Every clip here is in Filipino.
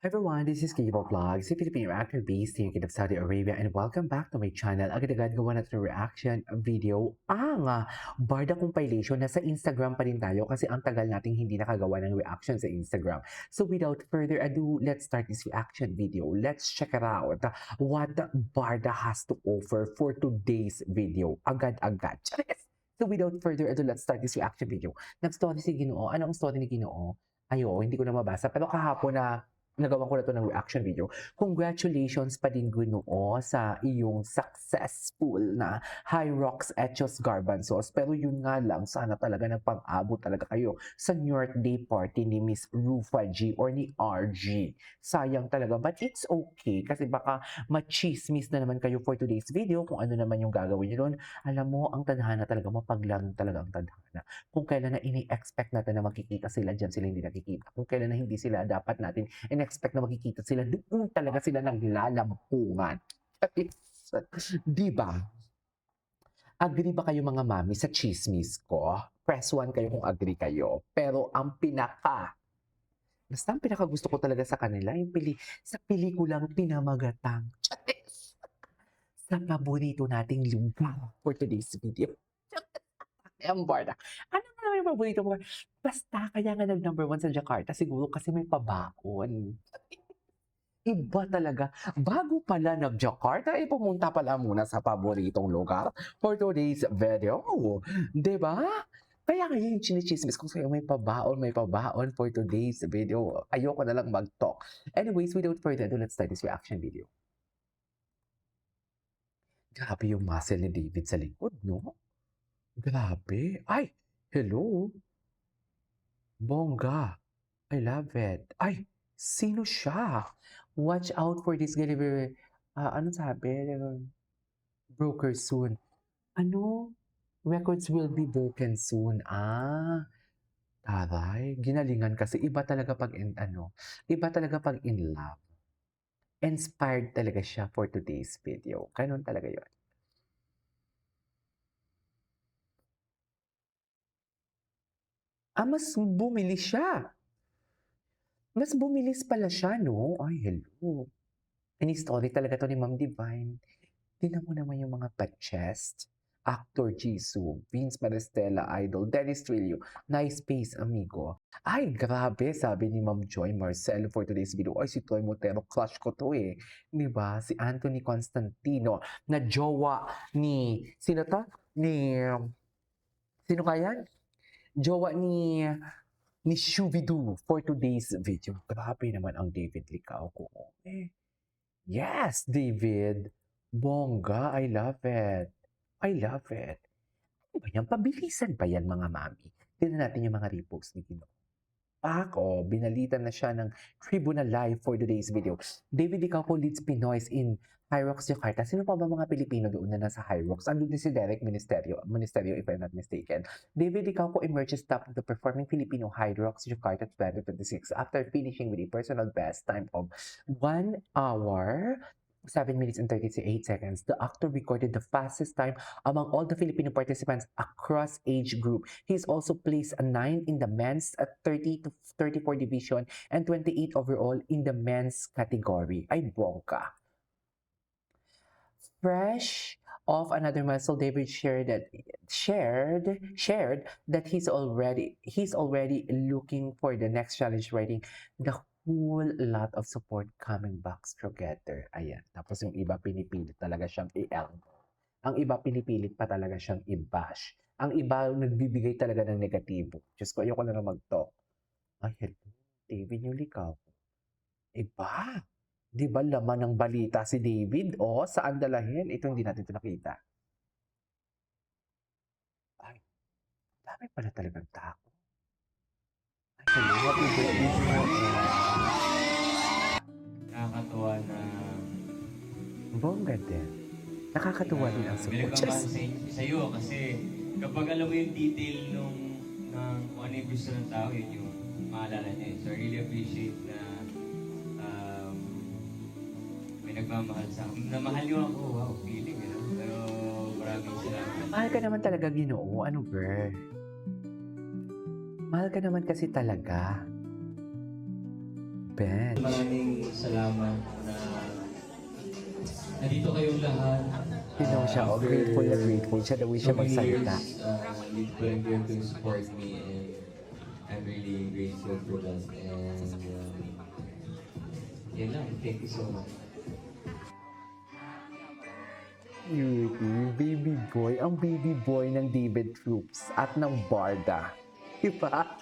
Hi everyone, this is Kibo Vlogs, a Filipino actor based here in Saudi Arabia, and welcome back to my channel. Agad-agad gawa natin reaction video ang Barda compilation. Nasa Instagram pa rin tayo kasi ang tagal nating hindi nakagawa ng reaction sa Instagram. So without further ado, let's start this reaction video. Let's check it out. What Barda has to offer for today's video. Agad-agad. So without further ado, let's start this reaction video. Nag-story si Ginoo. Ano ang story ni Ginoo? Ayo, hindi ko na mabasa. Pero kahapon na nagawa ko na 'to ng reaction video. Congratulations pa din Ginoo sa iyong successful na Hyrox Echos Garbanzos. Pero yun nga lang, sana talaga nagpang-abot talaga kayo sa New York Day party ni Miss Rufa G or ni RG. Sayang talaga, but it's okay kasi baka machismis na naman kayo for today's video kung ano naman yung gagawin niyo doon. Alam mo, ang tadhana talaga, mapaglang talaga ang tadhana. Kung kailan na ini-expect natin na makikita sila, diyan sila hindi nakikita. Kung kailan na hindi sila dapat natin in-expect na makikita sila, doon talaga sila naglalampungan. Di ba? Agree ba kayo mga mami sa chismis ko? Press 1 kayo kung agree kayo. Pero basta ang pinaka gusto ko talaga sa kanila, yung sa pelikulang Pinamagatang. Sa paborito nating lugar for today's video. Ang Barda. Ano naman yung paborito mo? Basta kaya nga nag-number 1 sa Jakarta siguro kasi may pabaon. Iba talaga. Bago pala nag-Jakarta, pumunta pala muna sa paboritong lugar for today's video. 'Di ba? Kaya ngayon chinichismis ko sa'yo, may pabaon for today's video. Ayoko na lang mag-talk. Anyways, without further ado, let's start this reaction video. Grabe yung muscle ni David sa likod, no? Grabe. Ay, hello. Bongga. I love it. Ay, sino siya? Watch out for this delivery. Ano sabi? Broker soon. Ano? Records will be broken soon. Taray. Ginalingan kasi iba talaga pag iba talaga pag in love. Inspired talaga siya for today's video. Ganun talaga yun. Mas bumili siya. Mas bumilis pala siya, no? Ay, hello. Ini-story talaga 'to ni Ma'am Divine. Tignan mo naman yung mga pa-chest. Actor Jisoo, Vince Maristella Idol, Dennis Trillo, nice face amigo. Ay, grabe, sabi ni Ma'am Joy Marcelo for today's video. Ay, si Toy Montero, crush ko to eh. Di ba? Si Anthony Constantino, na jowa ni, sino to? Sino kaya? Jowa ni Shubidu for today's video. Grabe naman ang David Licao ko. Yes, David. Bongga, I love it. I love it. Ano ba yan? Pabilisan ba yan mga mami? Tignan natin yung mga repost ni Ginoo. Ako, binalitan na siya ng Tribuna Live for today's video. David Icauco leads Pinoys in Hyrox Jakarta. Sino pa ba mga Pilipino doon na nasa Hyrox? Andun din si Derek Ministerio if I'm not mistaken. David Icauco emerges top of the performing Filipino Hyrox Jakarta 2026 after finishing with a personal best time of 1 hour 7 minutes and 38 seconds. The actor recorded the fastest time among all the Filipino participants across age group. He's also placed a 9 in the men's at 30 to 34 division and 28 overall in the men's category. Ay, bongga. Fresh off another muscle, David shared that he's already looking for the next challenge, writing the whole lot of support coming back together. Ayan. Tapos yung iba pinipilit talaga siyang i-elbow. Ang iba pinipilit pa talaga siyang i-bash. Ang iba nagbibigay talaga ng negatibo. Diyos ko, ayoko na mag-talk. Ay, hello. David yung likaw. Iba. Di ba laman ng balita si David? O, saan dalahin? Ito hindi natin ito nakita. Ay, dami pala talagang tao. Ay, hello. Happy birthday mo. Nakakatuwa na Bongga din. Nakakatuwa din ang support. pinagpapansin sa iyo kasi kapag alam mo yung detail ng kung ano yung gusto ng tao, yun yung maalala niya. So I really appreciate na may nagmamahal sa akin. Namahal niyo ako, wow, feeling, you know? Pero maraming salamat. Mahal ka naman talaga, Ginoo. Ano, girl? Mahal ka naman kasi talaga. bench. Maraming salamat na nandito kayong lahat. Tignan mo siya, oh, grateful na grateful siya, the way siya magsalita. You've been here to support me and I'm really grateful for that. And yun lang, thank you so much. Cutie, baby boy, ang baby boy ng David Troops at ng Barda. Diba?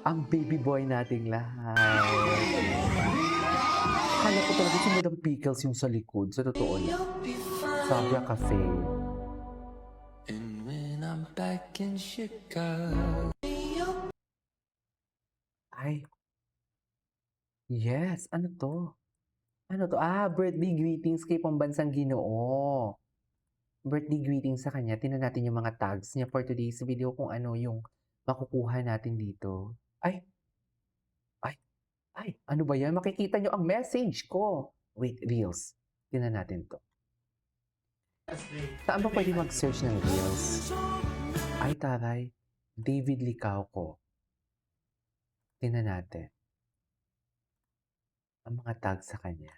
Ang baby boy nating lahat. Kala ko talaga si Madam Pickles yung sa likod. Sa totoo lang. Sabia Cafe. And when I'm back in Chicago. Ay. Yes. Ano to? Ano to? Ah, birthday greetings kay Pambansang Ginoo. Birthday greetings sa kanya. Tingnan natin yung mga tags niya for today's video kung ano yung makukuha natin dito. Ay. Ay. Ay. Ano ba yan? Makikita nyo ang message ko. Wait, Reels. Tingnan natin to. Saan ba pwede mag-search ng Reels? Ay, taray. David Licauco. Tingnan natin. Ang mga tags sa kanya.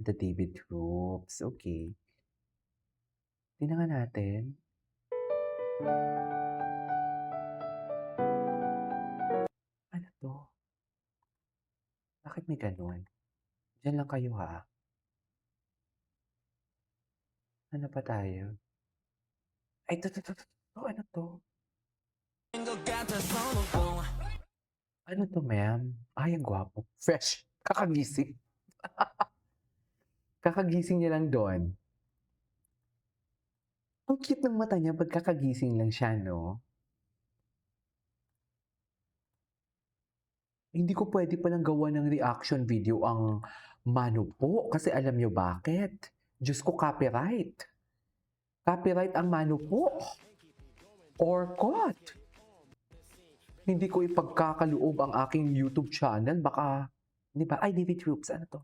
The David Troops. Okay. Tingnan nga natin. Ano to? Bakit may ganun? Diyan lang kayo ha. Ano pa tayo? Ay, to. Ano to? Ano to, ma'am? Ay, ang gwapo. Fresh. Kakagising. Kakagising niya lang doon. Ang cute ng mata niya pag kakagising lang siya, no? Hindi ko pwede palang gawa ng reaction video ang Mano po. Kasi alam niyo bakit? Diyos ko, copyright. Copyright ang Mano po. Orkot. Hindi ko ipagkakaloob ang aking YouTube channel. Baka, di ba? Ay, David Troops. Ano to?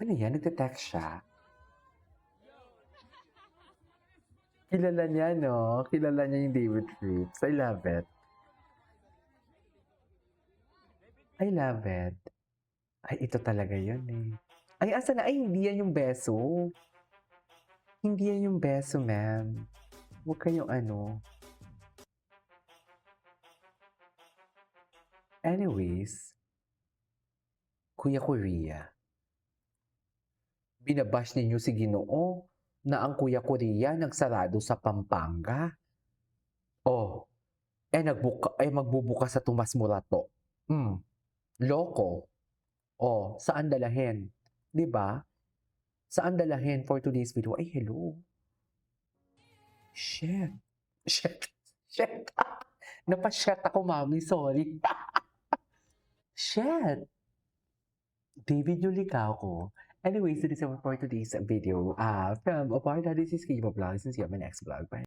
Ano yan? Nagte-text siya? Kilala niya, no? Kilala niya yung David Troops. I love it. I love it. Ay, ito talaga yun eh. Ay, asa na? Ay, hindi yan yung beso. Hindi yan yung beso, ma'am. Huwag kayong ano. Anyways, Kuya Korea. Binabash ninyo si Ginoo na ang Kuya Korea nagsarado sa Pampanga. Oh, magbubuka sa Tomas Morato. Loko. Oh, saan dalahin? 'Di ba? Saan dalahin for today's video? Ay, hello. Shit. Napashit ako, mami. Sorry. Shit. David yung likaw ko. Anyways, this is all for today's video. From Oparda, this is Kibo Vlogs. See you on my next vlog. Bye.